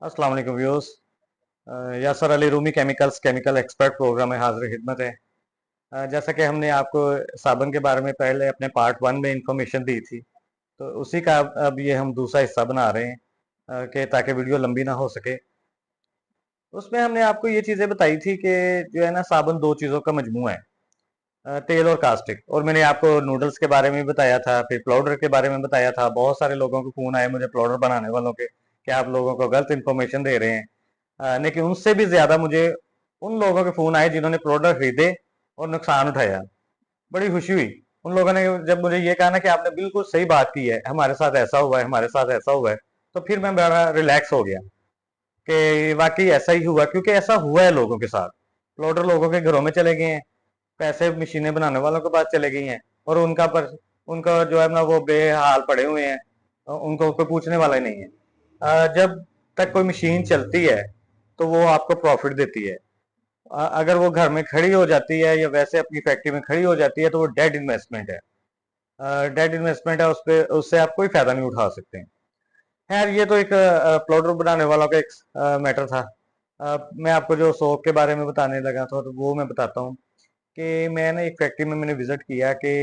अस्सलाम वालेकुम viewers. Yasir Ali Rumi chemicals chemical expert programme में हाजिर खिदमत है। जैसा कि हमने आपको साबुन के बारे में पहले अपने पार्ट वन में इंफॉर्मेशन दी थी, तो उसी का अब ये हम दूसरा हिस्सा बना रहे हैं कि ताकि वीडियो लंबी ना हो सके। उसमें हमने आपको ये चीज़ें बताई थी कि जो है ना, साबुन दो चीज़ों का मजमूआ है, तेल और कास्टिक। और मैंने आपको नूडल्स के बारे में भी बताया था, फिर पाउडर के बारे में बताया था। बहुत सारे लोगों को फ़ोन आए मुझे पाउडर बनाने वालों के कि आप लोगों को गलत इन्फॉर्मेशन दे रहे हैं। लेकिन उनसे भी ज्यादा मुझे उन लोगों के फोन आए जिन्होंने प्रोडक्ट खरीदे और नुकसान उठाया। बड़ी खुशी हुई उन लोगों ने जब मुझे ये कहा ना कि आपने बिल्कुल सही बात की है, हमारे साथ ऐसा हुआ है, हमारे साथ ऐसा हुआ है। तो फिर मैं बड़ा रिलैक्स हो गया कि वाकई ऐसा ही हुआ, क्योंकि ऐसा हुआ है लोगों के साथ। प्लॉटर लोगों के घरों में चले गए हैं, पैसे मशीनें बनाने वालों के पास चले गई हैं, और उनका जो है ना वो बेहाल पड़े हुए हैं। उनको कोई पूछने वाला ही नहीं है। जब तक कोई मशीन चलती है तो वो आपको प्रॉफिट देती है। अगर वो घर में खड़ी हो जाती है या वैसे अपनी फैक्ट्री में खड़ी हो जाती है तो वो डेड इन्वेस्टमेंट है। डेड इन्वेस्टमेंट है, उस पे उससे आप कोई फायदा नहीं उठा सकते हैं। खैर, ये तो एक प्लॉटर बनाने वाला का एक मैटर था। मैं आपको जो सोप के बारे में बताने लगा था तो वो मैं बताता हूँ कि मैंने एक फैक्ट्री में मैंने विजिट किया कि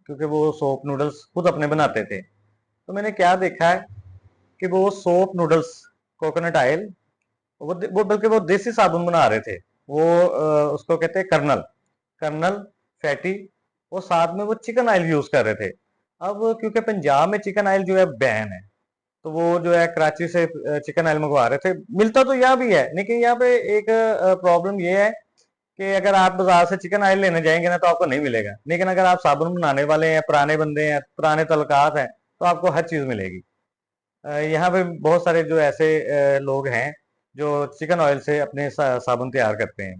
क्योंकि वो सोप नूडल्स खुद अपने बनाते थे। तो मैंने क्या देखा है कि वो सोप नूडल्स, कोकोनट ऑयल, वो बल्कि वो देसी साबुन बना रहे थे। वो उसको कहते हैं कर्नल, कर्नल फैटी। और साथ में वो चिकन ऑयल यूज कर रहे थे। अब क्योंकि पंजाब में चिकन ऑयल जो है बैन है, तो वो जो है कराची से चिकन ऑयल मंगवा रहे थे। मिलता तो यहाँ भी है, लेकिन यहाँ पे एक प्रॉब्लम ये है कि अगर आप बाजार से चिकन ऑयल लेने जाएंगे ना तो आपको नहीं मिलेगा, लेकिन अगर आप साबुन बनाने वाले हैं, पुराने बंदे हैं, पुराने तलकात हैं, तो आपको हर चीज मिलेगी। यहाँ पे बहुत सारे जो ऐसे लोग हैं जो चिकन ऑयल से अपने साबुन तैयार करते हैं।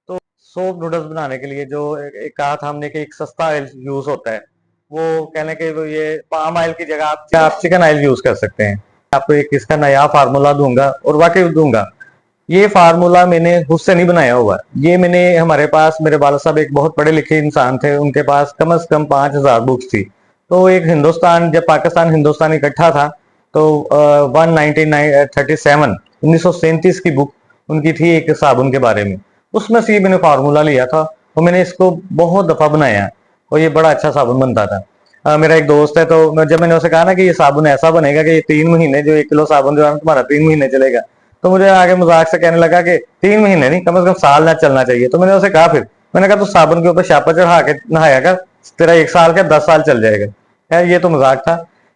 तो सोप नूडल्स बनाने के लिए जो एक कहा था हमने कि एक सस्ता ऑयल यूज होता है, वो कहने के वो ये पाम ऑयल की जगह आप चिकन ऑयल यूज कर सकते हैं। आपको एक इसका नया फार्मूला दूंगा, और वाकई दूंगा। ये फार्मूला मैंने खुद से नहीं बनाया हुआ, ये मैंने हमारे पास, मेरे वाला साहब एक बहुत पढ़े लिखे इंसान थे, उनके पास कम से कम 5,000 बुक्स थी। तो एक हिंदुस्तान, जब पाकिस्तान हिंदुस्तान इकट्ठा था, तो 1937 की बुक उनकी थी एक साबुन के बारे में। उसमें से मैंने फार्मूला लिया था और मैंने इसको बहुत दफा बनाया, और ये बड़ा अच्छा साबुन बनता था। मेरा एक दोस्त है, तो जब मैंने उसे कहा ना कि ये साबुन ऐसा बनेगा कि ये 3 महीने, जो 1 किलो साबुन जो है तुम्हारा 3 महीने चलेगा, तो मुझे आगे मजाक से कहने लगा कि 3 महीने नहीं, कम से कम साल ना चलना चाहिए। तो मैंने उसे कहा, फिर मैंने कहा, तो साबुन के ऊपर शापा चढ़ा के नहाया कर, तेरा 1 साल का 10 साल चल जाएगा। खैर, ये तो मजाक था।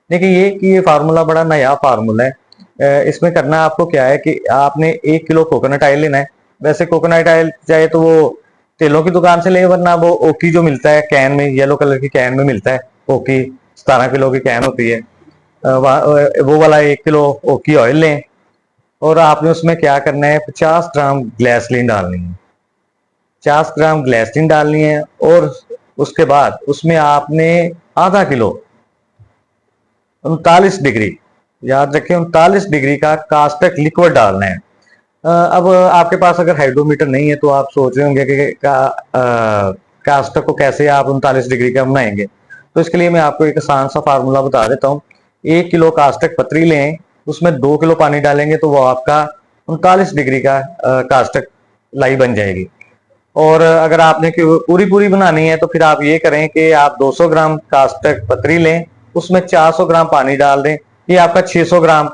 लेकिन ये कि ये फार्मूला बड़ा नया फार्मूला है। इसमें करना आपको क्या है कि आपने 1 किलो कोकोनट ऑयल लेना है। वैसे कोकोनट ऑयल चाहे तो वो तेलों की दुकान से ले, वरना वो ओकी जो मिलता है कैन में, येलो कलर की कैन में मिलता है ओकी, 17 किलो की कैन होती है। वो वाला 1 किलो ओकी ऑयल लें। और आपने उसमें क्या करना है, 50 ग्राम ग्लिसरीन डालनी है। 50 ग्राम ग्लिसरीन डालनी है, और उसके बाद उसमें आपने ½ किलो, 39 डिग्री, याद रखें 39 डिग्री का कास्टिक लिक्विड डालना है। अब आपके पास अगर हाइड्रोमीटर नहीं है तो आप सोच रहे होंगे कि कास्टिक को कैसे आप 39 डिग्री का बनाएंगे। तो इसके लिए मैं आपको एक आसान सा फार्मूला बता देता हूँ। 1 किलो कास्टिक पतरी लें, उसमें 2 किलो पानी डालेंगे तो वो आपका 39 डिग्री का कास्टिक लाई बन जाएगी। और अगर आपने पूरी पूरी बनानी है तो फिर आप ये करें कि आप 200 ग्राम कास्टिक पतरी लें, उसमें 400 ग्राम पानी डाल दें, ये आपका 600 ग्राम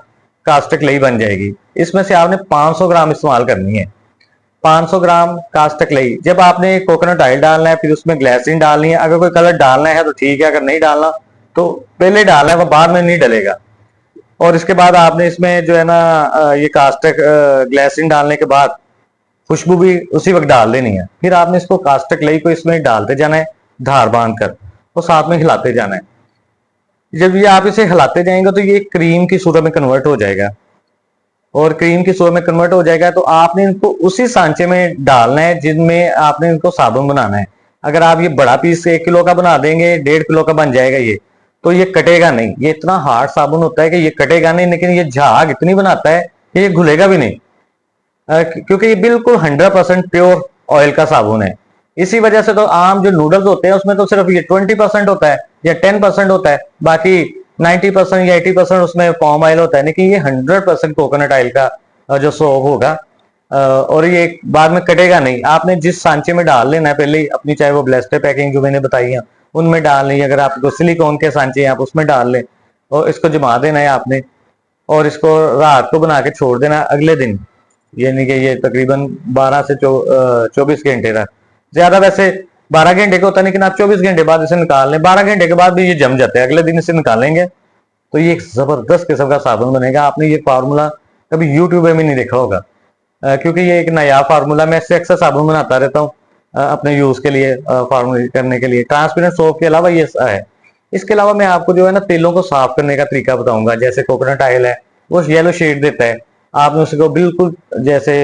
कास्टिक लई बन जाएगी। इसमें से आपने 500 ग्राम इस्तेमाल करनी है। 500 ग्राम कास्टिक लई, जब आपने कोकोनट ऑयल डालना है, फिर उसमें ग्लिसरीन डालनी है। अगर कोई कलर डालना है तो ठीक है, अगर नहीं डालना तो पहले डालना है, वो बाद में नहीं डलेगा। और इसके बाद आपने इसमें जो है ना, ये कास्टिक ग्लिसरीन डालने के बाद खुशबू भी उसी वक्त डाल देनी है। फिर आपने इसको कास्टिक लई को इसमें डालते जाना है, धार बांध कर, और साथ में हिलाते जाना है। जब ये आप इसे हिलाते जाएंगे तो ये क्रीम की सूरत में कन्वर्ट हो जाएगा, और क्रीम की सूरत में कन्वर्ट हो जाएगा तो आपने इनको उसी सांचे में डालना है जिनमें आपने इनको साबुन बनाना है। अगर आप ये बड़ा पीस 1 किलो का बना देंगे, 1.5 किलो का बन जाएगा ये, तो ये कटेगा नहीं। ये इतना हार्ड साबुन होता है कि ये कटेगा नहीं, लेकिन ये झाग इतनी बनाता है कि ये घुलेगा भी नहीं। क्योंकि ये बिल्कुल 100% प्योर ऑयल का साबुन है। इसी वजह से तो आम जो नूडल्स होते हैं उसमें तो सिर्फ ये 20% होता है या 10% होता है, बाकी 90% या 80% उसमें पाम ऑयल होता है, लेकिन ये 100% कोकोनट ऑयल का जो सोप होगा। और ये बाद में कटेगा नहीं। आपने जिस सांचे में डाल लेना है पहले ही अपनी, चाहे वो ब्लेस्टर पैकिंग जो मैंने बताई है उनमें डाल ली, अगर आपको सिलिकॉन के सांचे हैं आप उसमें डाल लें, और इसको जमा देना है आपने, और इसको रात को बना के छोड़ देना अगले दिन, यानी कि ये तकरीबन 12 से 24 घंटे तक। ज्यादा वैसे 12 घंटे का होता है, लेकिन आप 24 घंटे बाद इसे निकाल लें, 12 घंटे के बाद भी ये जम जाता है, अगले दिन इसे निकालेंगे तो ये एक जबरदस्त किस्म का साबुन बनेगा। आपने ये फार्मूला कभी यूट्यूब में नहीं देखा होगा, क्योंकि ये एक नया फार्मूला, मैं इससे अक्सर साबुन बनाता रहता हूँ अपने यूज के लिए, फार्मूला करने के लिए। ट्रांसपेरेंट सोप के अलावा ये है। इसके अलावा मैं आपको जो है ना तेलों को साफ करने का तरीका बताऊंगा। जैसे कोकोनट ऑयल है, वो येलो शेड देता है, आपने उसको बिल्कुल जैसे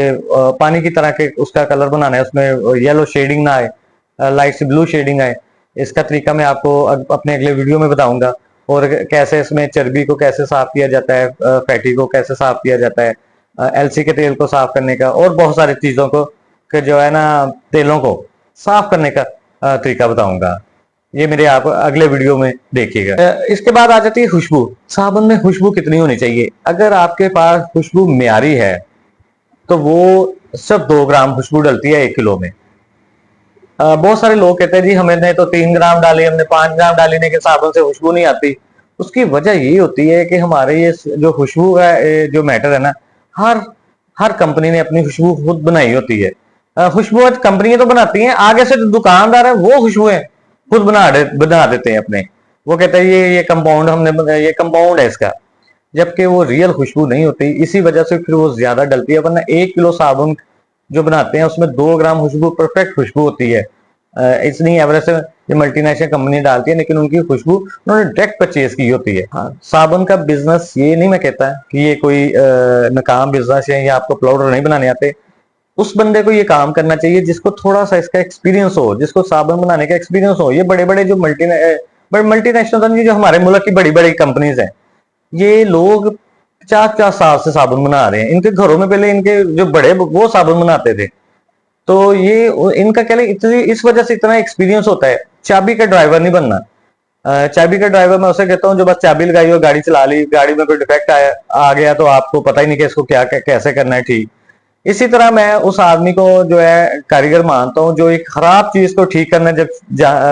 पानी की तरह के उसका कलर बनाना है, उसमें येलो शेडिंग ना आए, लाइट से ब्लू शेडिंग आए। इसका तरीका मैं आपको अपने अगले वीडियो में बताऊंगा। और कैसे इसमें चर्बी को कैसे साफ किया जाता है, फैटी को कैसे साफ किया जाता है, एलसी के तेल को साफ करने का, और बहुत सारी चीजों को कि जो है ना तेलों को साफ करने का तरीका बताऊंगा। ये मेरे आप अगले वीडियो में देखिएगा। इसके बाद आ जाती है खुशबू। साबुन में खुशबू कितनी होनी चाहिए? अगर आपके पास खुशबू म्यारी है तो वो सिर्फ 2 ग्राम खुशबू डलती है 1 किलो में। बहुत सारे लोग कहते हैं जी हमने तो 3 ग्राम डाली, हमने 5 ग्राम डाली, लेकिन साबुन से खुशबू नहीं आती। उसकी वजह यही होती है कि हमारे ये जो खुशबू का जो मैटर है ना, हर हर कंपनी ने अपनी खुशबू खुद बनाई होती है। खुशबू कंपनियां तो बनाती हैं, आगे से जो दुकानदार है वो खुशबुएं खुद बना देते हैं अपने। वो कहते हैं ये कंपाउंड हमने, ये कंपाउंड है इसका, जबकि वो रियल खुशबू नहीं होती। इसी वजह से फिर वो ज्यादा डलती है। वरना 1 किलो साबुन जो बनाते हैं उसमें 2 ग्राम खुशबू परफेक्ट खुशबू होती है। इतनी एवरेज से ये मल्टीनेशनल कंपनी डालती है, लेकिन उनकी खुशबू उन्होंने डायरेक्ट परचेज की होती है। हाँ, साबुन का बिजनेस ये नहीं मैं कहता कि ये कोई नाकाम बिजनेस है या आपको पाउडर नहीं बनाने आते। उस बंदे को ये काम करना चाहिए जिसको थोड़ा सा इसका एक्सपीरियंस हो, जिसको साबुन बनाने का एक्सपीरियंस हो। ये बड़े बड़े जो मल्टीनेशनल जो हमारे मुल्क की बड़ी बड़ी कंपनीज हैं, ये लोग 50-50 साल से साबुन बना रहे हैं। इनके घरों में पहले इनके जो बड़े वो साबुन बनाते थे, तो ये इनका क्या इतनी इस वजह से इतना एक्सपीरियंस होता है। चाबी का ड्राइवर नहीं बनना। चाबी का ड्राइवर मैं उसे कहता हूँ जो बस चाबी लगाई हो, गाड़ी चला ली, गाड़ी में कोई डिफेक्ट आ गया तो आपको पता ही नहीं कि इसको क्या कैसे करना है ठीक। इसी तरह मैं उस आदमी को जो है कारीगर मानता हूँ जो एक खराब चीज को ठीक करने जब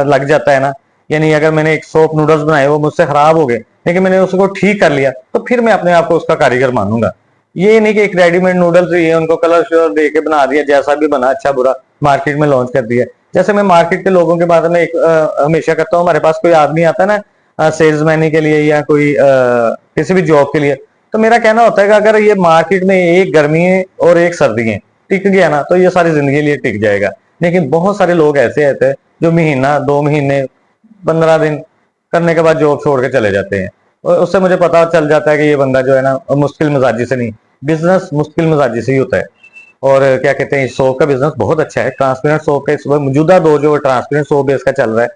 लग जाता है ना। यानी अगर मैंने एक सोप नूडल्स बनाए, वो मुझसे खराब हो गए, लेकिन मैंने उसको ठीक कर लिया, तो फिर मैं अपने आप को उसका कारीगर मानूंगा। ये नहीं कि एक रेडीमेड नूडल्स ही है, उनको कलर श्योर दे के बना दिया, जैसा भी बना अच्छा बुरा मार्केट में लॉन्च कर दिया। जैसे मैं मार्केट के लोगों के बारे में हमेशा करता हूँ, हमारे पास कोई आदमी आता है ना सेल्समैन के लिए या कोई किसी भी जॉब के लिए, तो मेरा कहना होता है कि अगर ये मार्केट में एक गर्मी है और एक सर्दी है टिक गया ना, तो ये सारी जिंदगी लिए टिक जाएगा। लेकिन बहुत सारे लोग ऐसे रहते हैं जो महीना 2 महीने 15 दिन करने के बाद जॉब छोड़ के चले जाते हैं, और उससे मुझे पता चल जाता है कि ये बंदा जो है ना मुश्किल मिजाजी से नहीं, बिजनेस मुश्किल मिजाजी से ही होता है। और क्या कहते हैं, सोप का बिजनेस बहुत अच्छा है। ट्रांसपेरेंट सोप का इस वक्त मौजूदा दो जो ट्रांसपेरेंट सोप बेस का चल रहा है,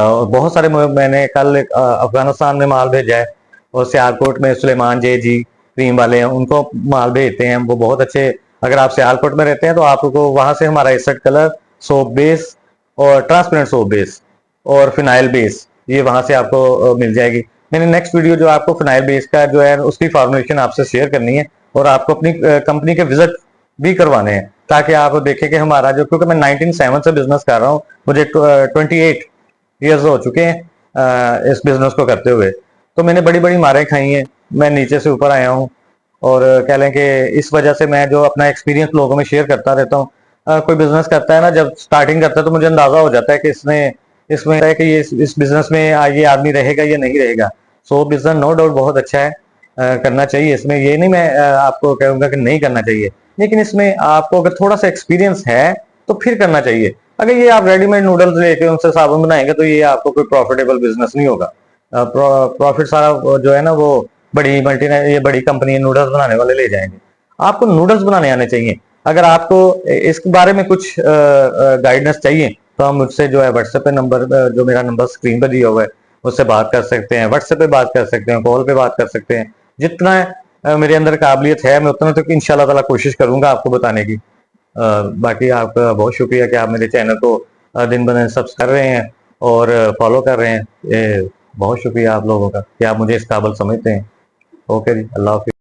और बहुत सारे मैंने कल अफगानिस्तान में माल भेजा है, और सियालकोट में सुलेमान जे जी क्रीम वाले हैं, उनको माल भेजते हैं वो बहुत अच्छे। अगर आप सियालकोट में रहते हैं तो आपको वहां से हमारा एसेट कलर सोप बेस और ट्रांसपेरेंट सोप बेस और फिनाइल बेस ये वहां से आपको मिल जाएगी। मैंने नेक्स्ट वीडियो जो आपको फिनाइल बेस का जो है उसकी फॉर्मुलेशन आपसे शेयर करनी है, और आपको अपनी कंपनी के विजिट भी करवाने हैं, ताकि आप देखें कि हमारा जो, क्योंकि मैं 1997 से बिजनेस कर रहा हूँ, मुझे 28 ईयर्स हो चुके हैं इस बिजनेस को करते हुए। तो मैंने बड़ी बड़ी मारें खाई हैं, मैं नीचे से ऊपर आया हूँ। और कह लें कि इस वजह से मैं जो अपना एक्सपीरियंस लोगों में शेयर करता रहता हूँ। कोई बिजनेस करता है ना, जब स्टार्टिंग करता है तो मुझे अंदाजा हो जाता है कि इसमें है कि ये इस बिजनेस में ये आदमी रहेगा या नहीं रहेगा। सो बिजनेस नो डाउट बहुत अच्छा है, करना चाहिए। इसमें ये नहीं मैं आपको कहूँगा कि नहीं करना चाहिए, लेकिन इसमें आपको अगर थोड़ा सा एक्सपीरियंस है तो फिर करना चाहिए। अगर ये आप रेडीमेड नूडल्स लेके उनसे साबुन बनाएंगे तो ये आपको कोई प्रॉफिटेबल बिजनेस नहीं होगा। प्रॉफिट सारा जो है ना वो ये बड़ी कंपनी नूडल्स बनाने वाले ले जाएंगे। आपको नूडल्स बनाने आने चाहिए। अगर आपको इसके बारे में कुछ गाइडेंस चाहिए तो हम मुझसे जो है व्हाट्सएप पे नंबर, जो मेरा नंबर स्क्रीन पर दिया हुआ है, उससे बात कर सकते हैं, व्हाट्सएप पे बात कर सकते हैं, कॉल पे बात कर सकते हैं। जितना मेरे अंदर काबिलियत है मैं उतना तक इंशाल्लाह ताला कोशिश करूंगा आपको बताने की। बाकी आपका बहुत शुक्रिया कि आप मेरे चैनल को दिन ब दिन सब्सक्राइब कर रहे हैं और फॉलो कर रहे हैं। बहुत शुक्रिया आप लोगों का कि आप मुझे इस काबिल समझते हैं। ओके जी, अल्लाह हाफिज़।